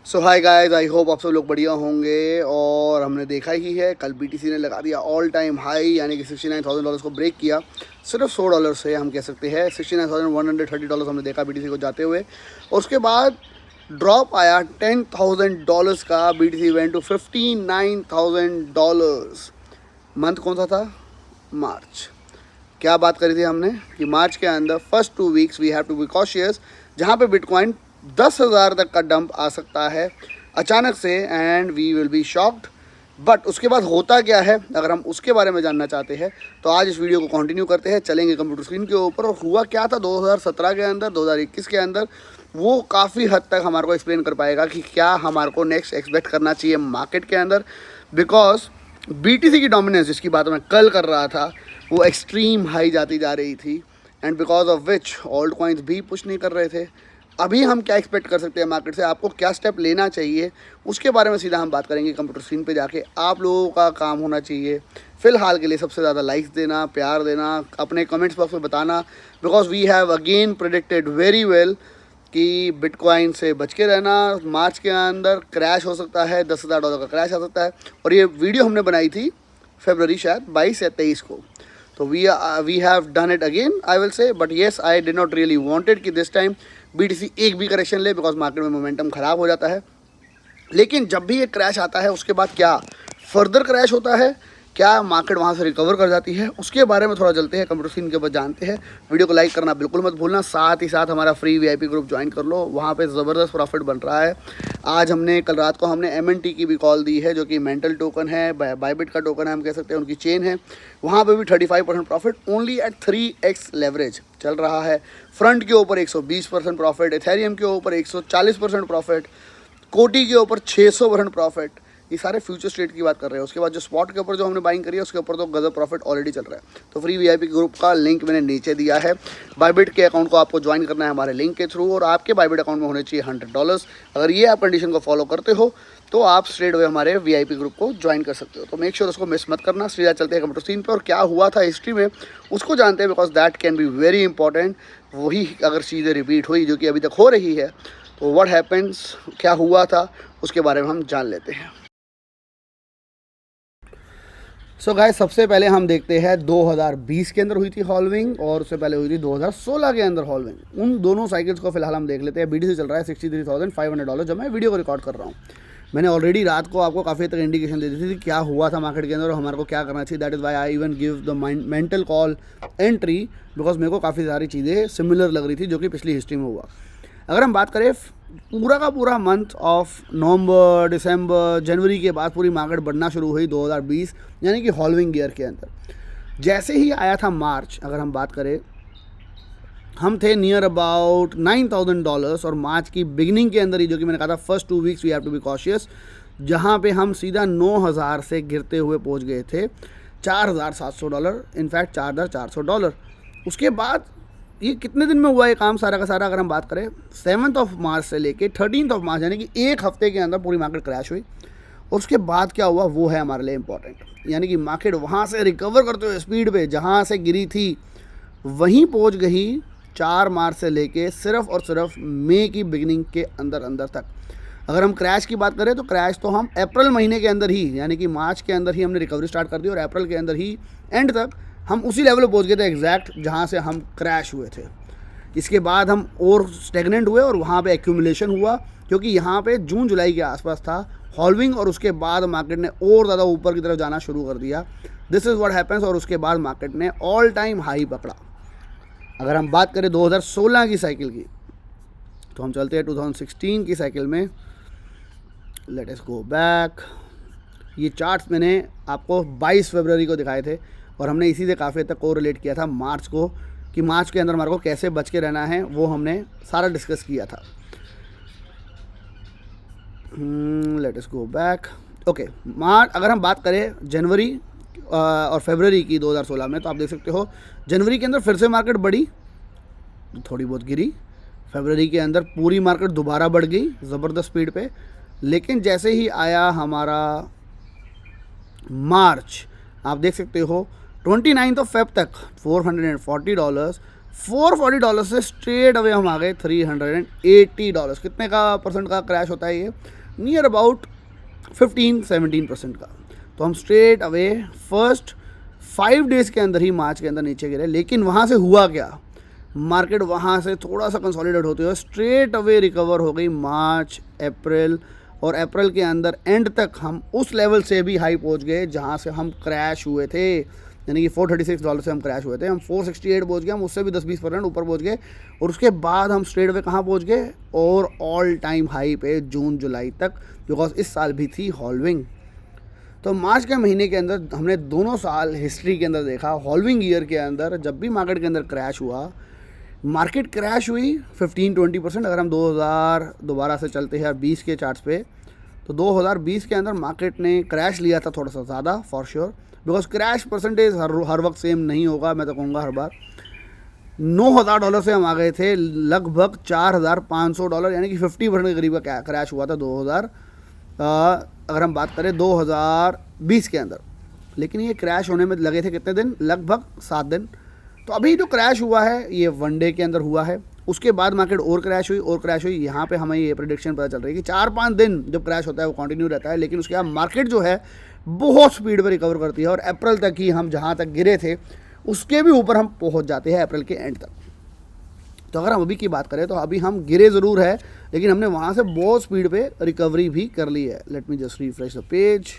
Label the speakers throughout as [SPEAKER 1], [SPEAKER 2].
[SPEAKER 1] So hi guys, I hope आप सब लोग बढ़िया होंगे। और हमने देखा ही है, कल बीटीसी ने लगा दिया ऑल टाइम हाई, यानी कि $69,000 को ब्रेक किया सिर्फ $100 से। हम कह सकते हैं $69,130 हमने देखा बीटीसी को जाते हुए। और उसके बाद ड्रॉप आया $10,000 का, बीटीसी वेंट टू $59,000। मंथ कौन सा था? मार्च। क्या बात करी थी हमने कि मार्च के अंदर first 2 weeks we have to be cautious, जहाँ पे बिटकॉइन 10,000 तक का डंप आ सकता है अचानक से, and we will be shocked. But उसके बाद होता क्या है, अगर हम उसके बारे में जानना चाहते हैं तो आज इस वीडियो को कंटिन्यू करते हैं, चलेंगे कंप्यूटर स्क्रीन के ऊपर। और हुआ क्या था 2017 के अंदर, 2021 के अंदर, वो काफ़ी हद तक हमारे को एक्सप्लेन कर पाएगा कि क्या हमारे को नेक्स्ट एक्सपेक्ट करना चाहिए मार्केट के अंदर। बिकॉज बीटीसी की डोमिनेंस, जिसकी बात मैं कल कर रहा था, वो एक्सट्रीम हाई जाती जा रही थी, and because of which alt coins भी पुश नहीं कर रहे थे। अभी हम क्या एक्सपेक्ट कर सकते हैं मार्केट से, आपको क्या स्टेप लेना चाहिए, उसके बारे में सीधा हम बात करेंगे कंप्यूटर स्क्रीन पे जाके। आप लोगों का काम होना चाहिए फ़िलहाल के लिए सबसे ज़्यादा लाइक्स देना, प्यार देना, अपने कमेंट्स बॉक्स में बताना, because we have again predicted very well कि बिटकॉइन से बच के रहना। मार्च के अंदर क्रैश हो सकता है, $10,000 का क्रैश आ सकता है। और ये वीडियो हमने बनाई थी फरवरी शायद 22 या 23 को। तो we have done it again, I will say. But yes, I did not really wanted कि दिस टाइम बीटीसी एक भी करेक्शन ले, बिकॉज मार्केट में मोमेंटम ख़राब हो जाता है। लेकिन जब भी एक क्रैश आता है, उसके बाद क्या फर्दर क्रैश होता है, क्या मार्केट वहाँ से रिकवर कर जाती है, उसके बारे में थोड़ा चलते हैं, कंप्यूटर स्क्रीन के ऊपर जानते हैं। वीडियो को लाइक करना बिल्कुल मत भूलना, साथ ही साथ हमारा फ्री वीआईपी ग्रुप ज्वाइन कर लो, वहाँ पे ज़बरदस्त प्रॉफिट बन रहा है। आज हमने कल रात को हमने MNT की भी कॉल दी है, जो कि मेंटल टोकन है, बाइबिट का टोकन है, हम कह सकते हैं, उनकी चेन है। वहाँ पे भी 35% profit only eight 3x leverage चल रहा है। फ्रंट के ऊपर 120% प्रॉफिट, इथेरियम के ऊपर 140% प्रॉफिट, कोटी के ऊपर 600% प्रॉफिट। ये सारे फ्यूचर स्टेट की बात कर रहे हैं। उसके बाद जो स्पॉट के ऊपर जो हमने बाइंग करी है, उसके ऊपर तो गजब प्रॉफिट ऑलरेडी चल रहा है। तो फ्री वीआईपी ग्रुप का लिंक मैंने नीचे दिया है। बाइबिट के अकाउंट को आपको ज्वाइन करना है हमारे लिंक के थ्रू, और आपके बाइबिट अकाउंट में होने चाहिए $100। अगर ये आप कंडीशन को फॉलो करते हो तो आप स्ट्रेट अवे हमारे वीआईपी ग्रुप को ज्वाइन कर सकते हो। तो मेक श्योर उसको मिस मत करना। सीधा चलते हैं कंप्यूटर स्क्रीन पर, और क्या हुआ था हिस्ट्री में उसको जानते हैं, because that can be very important. वही अगर चीज़ें रिपीट हुई जो कि अभी तक हो रही है, तो व्हाट हैपेंस, क्या हुआ था, उसके बारे में हम जान लेते हैं। सो गाइस, सबसे पहले हम देखते हैं 2020 के अंदर हुई थी हॉल्विंग, और उससे पहले हुई थी 2016 के अंदर हॉल्विंग। उन दोनों साइकिल्स को फिलहाल हम देख लेते हैं। बीटीसी चल रहा है $63,500 जब मैं वीडियो को रिकॉर्ड कर रहा हूँ। मैंने ऑलरेडी रात को आपको काफ़ी तक इंडिकेशन दे दी थी क्या हुआ था मार्केट के अंदर और हमारे को क्या करना चाहिए। That is why I even give the mental call entry, because मेरे को काफ़ी सारी चीज़ें सिमिलर लग रही थी जो कि पिछली हिस्ट्री में हुआ। अगर हम बात करें पूरा का पूरा मंथ ऑफ नवंबर, दिसंबर, जनवरी के बाद पूरी मार्केट बढ़ना शुरू हुई 2020, यानी कि हॉल्विंग ईयर के अंदर। जैसे ही आया था मार्च, अगर हम बात करें, हम थे नियर अबाउट $9,000, और मार्च की बिगिनिंग के अंदर ही, जो कि मैंने कहा था first 2 weeks we have to be cautious, जहाँ पे हम सीधा 9,000 से गिरते हुए पहुँच गए थे $4,700, इनफैक्ट $4,400। उसके बाद ये कितने दिन में हुआ ये काम सारा का सारा, अगर हम बात करें 7 मार्च से लेके 13 मार्च, यानी कि एक हफ्ते के अंदर पूरी मार्केट क्रैश हुई। और उसके बाद क्या हुआ वो है हमारे लिए इम्पॉर्टेंट, यानी कि मार्केट वहाँ से रिकवर करते हुए स्पीड पे जहाँ से गिरी थी वहीं पहुँच गई 4 मार्च से लेके सिर्फ और सिर्फ मई की बिगिनिंग के अंदर तक। अगर हम क्रैश की बात करें तो क्रैश तो हम अप्रैल महीने के अंदर ही, यानी कि मार्च के अंदर ही हमने रिकवरी स्टार्ट कर दी, और अप्रैल के अंदर ही एंड तक हम उसी लेवल पे पहुंच गए थे एग्जैक्ट जहां से हम क्रैश हुए थे। इसके बाद हम और स्टेगनेंट हुए, और वहां पे एक्यूमुलेशन हुआ, क्योंकि यहाँ पे जून जुलाई के आसपास था हॉल्विंग, और उसके बाद मार्केट ने और ज़्यादा ऊपर की तरफ जाना शुरू कर दिया। This is what happens. और उसके बाद मार्केट ने ऑल टाइम हाई पकड़ा। अगर हम बात करें 2016 की साइकिल की, तो हम चलते हैं 2016 की साइकिल में। Late us go back. ये चार्ट्स मैंने आपको 22 फरवरी को दिखाए थे, और हमने इसी से काफ़ी तक को रिलेट किया था मार्च को, कि मार्च के अंदर हमारे को कैसे बच के रहना है, वो हमने सारा डिस्कस किया था। Let us go back. Okay, March, अगर हम बात करें जनवरी और फरवरी की 2016 में, तो आप देख सकते हो जनवरी के अंदर फिर से मार्केट बढ़ी, थोड़ी बहुत गिरी। फरवरी के अंदर पूरी मार्केट दोबारा बढ़ गई ज़बरदस्त स्पीड पे। लेकिन जैसे ही आया हमारा मार्च, आप देख सकते हो 29 फेब तक $440, $440 से स्ट्रेट अवे हम आ गए $380। कितने का परसेंट का क्रैश होता है ये? नियर अबाउट 15-17% का। तो हम स्ट्रेट अवे फर्स्ट 5 डेज़ के अंदर ही मार्च के अंदर नीचे गिरे। लेकिन वहाँ से हुआ क्या, मार्केट वहाँ से थोड़ा सा कंसोलिडेट होते हुए स्ट्रेट अवे रिकवर हो गई मार्च, अप्रैल, और अप्रैल के अंदर एंड तक हम उस लेवल से भी हाई पहुँच गए जहाँ से हम क्रैश हुए थे, यानी कि $436 से हम क्रैश हुए थे। हम 468 पहुँच गए, हम उससे भी 10-20% ऊपर पहुँच गए, और उसके बाद हम स्ट्रेट अवे कहाँ पहुँच गए, और ऑल टाइम हाई पे जून जुलाई तक, बिकॉज इस साल भी थी हॉल्विंग। तो मार्च के महीने के अंदर हमने दोनों साल हिस्ट्री के अंदर देखा, हॉल्विंग ईयर के अंदर जब भी मार्केट के अंदर क्रैश हुआ, मार्केट क्रैश हुई 15-20%। अगर हम 2000 दोबारा से चलते हैं 20 के चार्ट्स पे, तो 2020 के अंदर मार्केट ने क्रैश लिया था थोड़ा सा ज़्यादा, for sure, because crash percentage हर वक्त सेम नहीं होगा, मैं तो कहूँगा हर बार। $9,000 से हम आ गए थे लगभग $4,500, यानी कि 50% के करीब का क्रैश हुआ था 2000 अगर हम बात करें 2020 के अंदर। लेकिन ये क्रैश होने में लगे थे कितने दिन? लगभग 7 दिन। तो अभी जो क्रैश हुआ है ये 1 डे के अंदर हुआ है, उसके बाद मार्केट और क्रैश हुई। यहाँ पे हमें ये प्रेडिक्शन पता चल रही है कि 4-5 दिन जब क्रैश होता है वो कंटिन्यू रहता है, लेकिन उसके बाद मार्केट जो है बहुत स्पीड पर रिकवर करती है, और अप्रैल तक ही हम जहाँ तक गिरे थे उसके भी ऊपर हम पहुँच जाते हैं अप्रैल के एंड तक। तो अगर हम अभी की बात करें तो अभी हम गिरे ज़रूर है, लेकिन हमने वहाँ से बहुत स्पीड पे रिकवरी भी कर ली है। Let me just refresh the page.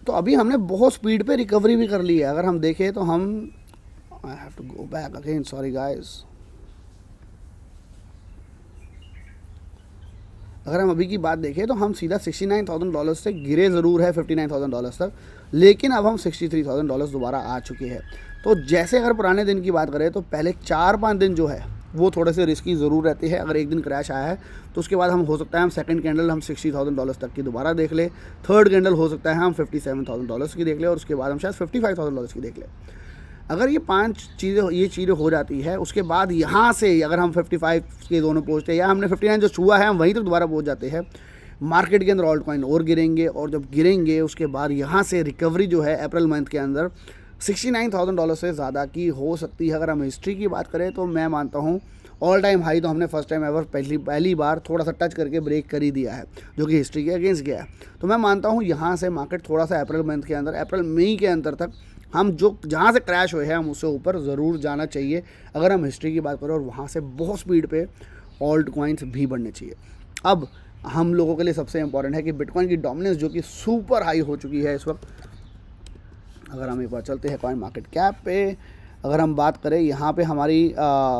[SPEAKER 1] तो अभी हमने बहुत स्पीड पे रिकवरी भी कर ली है। अगर हम देखें तो हम, I have to go back again, sorry guys. अगर हम अभी की बात देखें तो हम सीधा $69,000 से गिरे ज़रूर है $59,000 तक, लेकिन अब हम $63,000 दोबारा आ चुके हैं। तो जैसे अगर पुराने दिन की बात करें तो पहले 4-5 दिन जो है वो थोड़े से रिस्की ज़रूर रहते हैं। अगर एक दिन क्रैश आया है तो उसके बाद हम हो सकता है हम सेकंड कैंडल हम $60,000 तक की दोबारा देख ले, थर्ड कैंडल हो सकता है हम $57,000 की देख ले, और उसके बाद हम शायद $55,000 की देख ले। अगर ये 5 चीज़ें हो जाती है, उसके बाद यहाँ से अगर हम 55 के दोनों पहुँचते हैं, या हमने 59 जो छुआ है हम वहीं तक दोबारा पहुँच जाते हैं, मार्केट के अंदर ऑल्ट कॉइन और गिरेंगे, और जब गिरेंगे उसके बाद यहाँ से रिकवरी जो है अप्रैल मंथ के अंदर $69,000 से ज़्यादा की हो सकती है। अगर हम हिस्ट्री की बात करें तो मैं मानता हूँ ऑल टाइम हाई तो हमने फर्स्ट टाइम एवर पहली बार थोड़ा सा टच करके ब्रेक कर ही दिया है, जो कि हिस्ट्री के अगेंस्ट गया है। तो मैं मानता हूँ यहाँ से मार्केट थोड़ा सा अप्रैल मंथ के अंदर, अप्रैल मई के अंदर तक हम जो जहाँ से क्रैश हुए हैं हम उससे ऊपर ज़रूर जाना चाहिए अगर हम हिस्ट्री की बात करें, और वहाँ से बहुत स्पीड पे ऑल्ट कॉइन्स भी बढ़ने चाहिए। अब हम लोगों के लिए सबसे इंपॉर्टेंट है कि बिटकॉइन की डोमिनेंस जो कि सुपर हाई हो चुकी है इस वक्त। अगर हम एक बार चलते हैं कॉइन मार्केट कैप पे, अगर हम बात करें यहाँ पे हमारी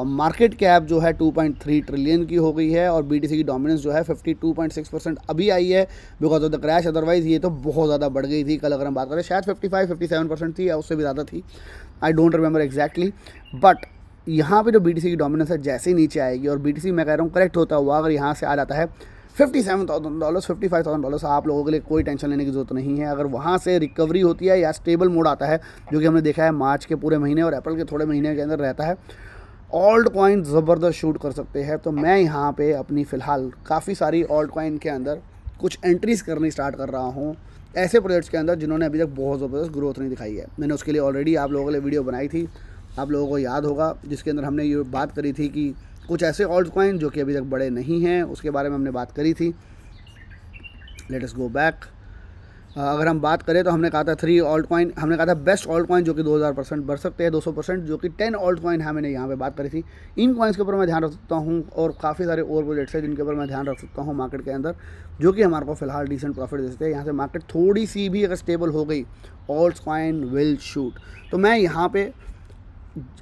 [SPEAKER 1] मार्केट कैप जो है 2.3 ट्रिलियन की हो गई है, और बीटीसी की डोमिनेंस जो है 52.6% अभी आई है because of the crash. Otherwise ये तो बहुत ज़्यादा बढ़ गई थी। कल अगर हम बात करें शायद 55-57% थी, या उससे भी ज़्यादा थी, I don't remember exactly. But यहाँ पे जो बीटीसी की डोमिनेंस है जैसे ही नीचे आएगी, और बीटीसी मैं कह रहा हूँ करेक्ट होता हुआ अगर यहाँ से आ जाता है $57,000 $55,000, आप लोगों के लिए कोई टेंशन लेने की ज़रूरत नहीं है। अगर वहाँ से रिकवरी होती है या स्टेबल मोड आता है, जो कि हमने देखा है मार्च के पूरे महीने और अप्रैल के थोड़े महीने के अंदर रहता है, ऑल्ट कॉइन ज़बरदस्त शूट कर सकते हैं। तो मैं यहाँ पे अपनी फ़िलहाल काफ़ी सारी ऑल्ट कॉइन के अंदर कुछ एंट्रीज़ करनी स्टार्ट कर रहा हूँ, ऐसे प्रोजेक्ट्स के अंदर जिन्होंने अभी तक बहुत ज़बरदस्त ग्रोथ नहीं दिखाई है। मैंने उसके लिए ऑलरेडी आप लोगों के लिए वीडियो बनाई थी, आप लोगों को याद होगा, जिसके अंदर हमने ये बात करी थी कि कुछ ऐसे ऑल्ट कॉइन जो कि अभी तक बड़े नहीं हैं, उसके बारे में हमने बात करी थी। Late us go back. अगर हम बात करें तो हमने कहा था 3 ऑल्ट कॉइन, हमने कहा था बेस्ट ऑल्ट कॉइन जो कि 2000% बढ़ सकते हैं, 200%, जो कि 10 ऑल्ट कॉइन है, मैंने यहाँ पे बात करी थी। इन कॉइन्स के ऊपर मैं ध्यान रख सकता हूँ, और काफ़ी सारे और प्रोजेक्ट्स हैं जिनके ऊपर मैं ध्यान रख सकता हूँ मार्केट के अंदर, जो कि हमारे को फिलहाल डिसेंट प्रॉफिट दे सकते हैं। यहाँ से मार्केट थोड़ी सी भी अगर स्टेबल हो गई, ऑल्ट कॉइन विल शूट। तो मैं यहाँ पे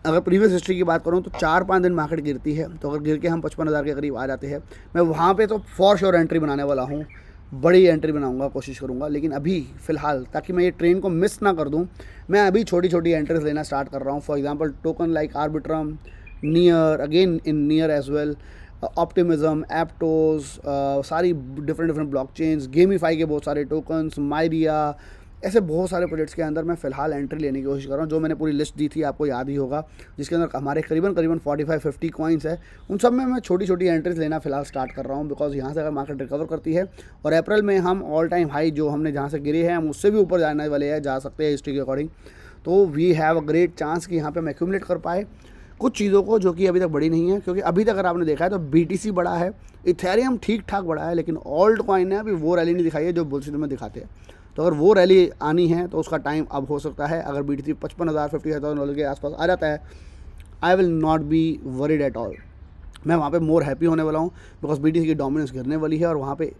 [SPEAKER 1] अगर प्रीवियस हिस्ट्री की बात करूँ तो 4-5 दिन मार्केट गिरती है, तो अगर गिर के हम 55,000 के करीब आ जाते हैं, मैं वहाँ पे तो फॉर श्योर एंट्री बनाने वाला हूँ, बड़ी एंट्री बनाऊंगा, कोशिश करूँगा। लेकिन अभी फ़िलहाल ताकि मैं ये ट्रेन को मिस ना कर दूँ, मैं अभी छोटी छोटी एंट्रीज लेना स्टार्ट कर रहा हूँ। For example token like Arbitrum, Near, again in Near as well, optimism, Aptos, सारी डिफरेंट ब्लॉकचेन्स, गेमीफाई के बहुत सारे टोकन्स, माइरिया, ऐसे बहुत सारे प्रोजेक्ट्स के अंदर मैं फ़िलहाल एंट्री लेने की कोशिश कर रहा हूँ। जो मैंने पूरी लिस्ट दी थी आपको याद ही होगा, जिसके अंदर हमारे करीबन 45-50 कॉइन्स है, उन सब में मैं छोटी छोटी एंट्रीज लेना फ़िलहाल स्टार्ट कर रहा हूँ। बिकॉज यहाँ से अगर मार्केट रिकवर करती है और अप्रैल में हम ऑल टाइम हाई जो हमने जहाँ से गिरे हैं हम उससे भी ऊपर जाने वाले हैं, जा सकते हैं हिस्ट्री के अकॉर्डिंग, तो we have a great chance कि यहाँ पे हम एक्यूमुलेट कर पाए कुछ चीज़ों को जो कि अभी तक बढ़ी नहीं है, क्योंकि अभी तक अगर आपने देखा है तो BTC बड़ा है, इथेरियम ठीक ठाक बड़ा है, लेकिन ऑल्ट कॉइन ने अभी वो रैली नहीं दिखाई है जो बुलशिट में दिखाते हैं। तो अगर वो रैली आनी है तो उसका टाइम अब हो सकता है। अगर BTC 55,000 $50,000 के आसपास आ जाता है, I will not be worried at all. मैं वहाँ पे मोर हैप्पी होने वाला हूँ, बिकॉज BTC की डोमिनेंस गिरने वाली है और वहाँ पे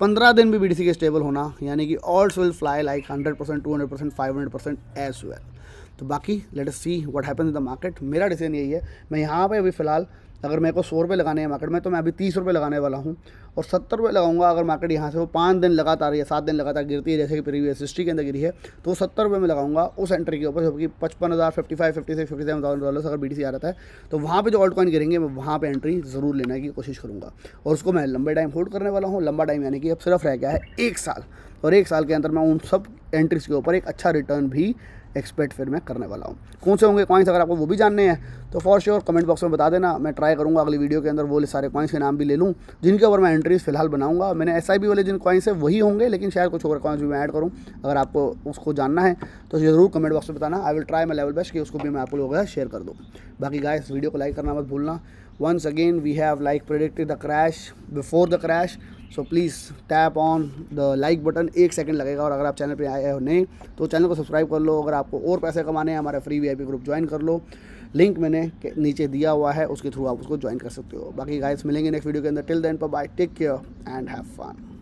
[SPEAKER 1] 15 दिन भी BTC के स्टेबल होना, यानी कि alts will fly like 100%, 200%, 500% as well. तो बाकी let us see what happens in the market. मेरा डिसीजन यही है, मैं यहाँ पे अभी फ़िलहाल अगर मेरे को 100 रुपये लगाने हैं मार्केट में, तो मैं अभी 30 रुपये लगाने वाला हूँ और 70 रुपये लगाऊंगा। अगर मार्केट यहाँ से वो 5 दिन लगातार या 7 दिन लगातार गिरती है, जैसे कि प्रीवियस हिस्ट्री के अंदर गिरी है, तो 70 रुपये में लगाऊंगा उस एंट्री के ऊपर, जो कि 55,000, 55, 56, $57,000 अगर BTC आ रहा है, तो वहाँ पे जो ऑल्ट कॉइन गिरेंगे मैं वहाँ पे एंट्री ज़रूर लेने की कोशिश करूँगा और उसको मैं लंबे टाइम होल्ड करने वाला हूँ। लंबा टाइम यानी कि अब सिर्फ रह गया है 1 साल, और 1 साल के अंदर मैं उन सब एंट्रीज़ के ऊपर एक अच्छा रिटर्न भी एक्सपेक्ट फिर मैं करने वाला हूँ। कौन से होंगे कॉइन्स, अगर आपको वो भी जानने हैं तो फॉर श्योर कमेंट बॉक्स में बता देना। मैं ट्राई करूँगा अगली वीडियो के अंदर वो सारे कॉइन्स के नाम भी ले लूँ जिनके ऊपर मैं एंट्रीज फिलहाल बनाऊँगा। मैंने SIP वाले जिन कॉइन्स है वही होंगे, लेकिन शायद कुछ और कॉइन्स भी मैं ऐड करूँ। अगर आपको उसको जानना है तो ज़रूर कमेंट बॉक्स में बताना। I will try my level best कि उसको भी मैं आप लोगों के साथ शेयर कर दूँ। बाकी गाइस वीडियो को लाइक करना मत भूलना। Once again we have like predicted the crash before the crash, so please tap on the like button। 1 second लगेगा। और अगर आप चैनल पे आए हो नहीं तो चैनल को सब्सक्राइब कर लो। अगर आपको और पैसे कमाने हैं हमारा फ्री VIP ग्रुप ज्वाइन कर लो, लिंक मैंने नीचे दिया हुआ है, उसके थ्रू आप उसको ज्वाइन कर सकते हो। बाकी गाइस मिलेंगे नेक्स्ट वीडियो के अंदर। Till then bye, take care and have fun.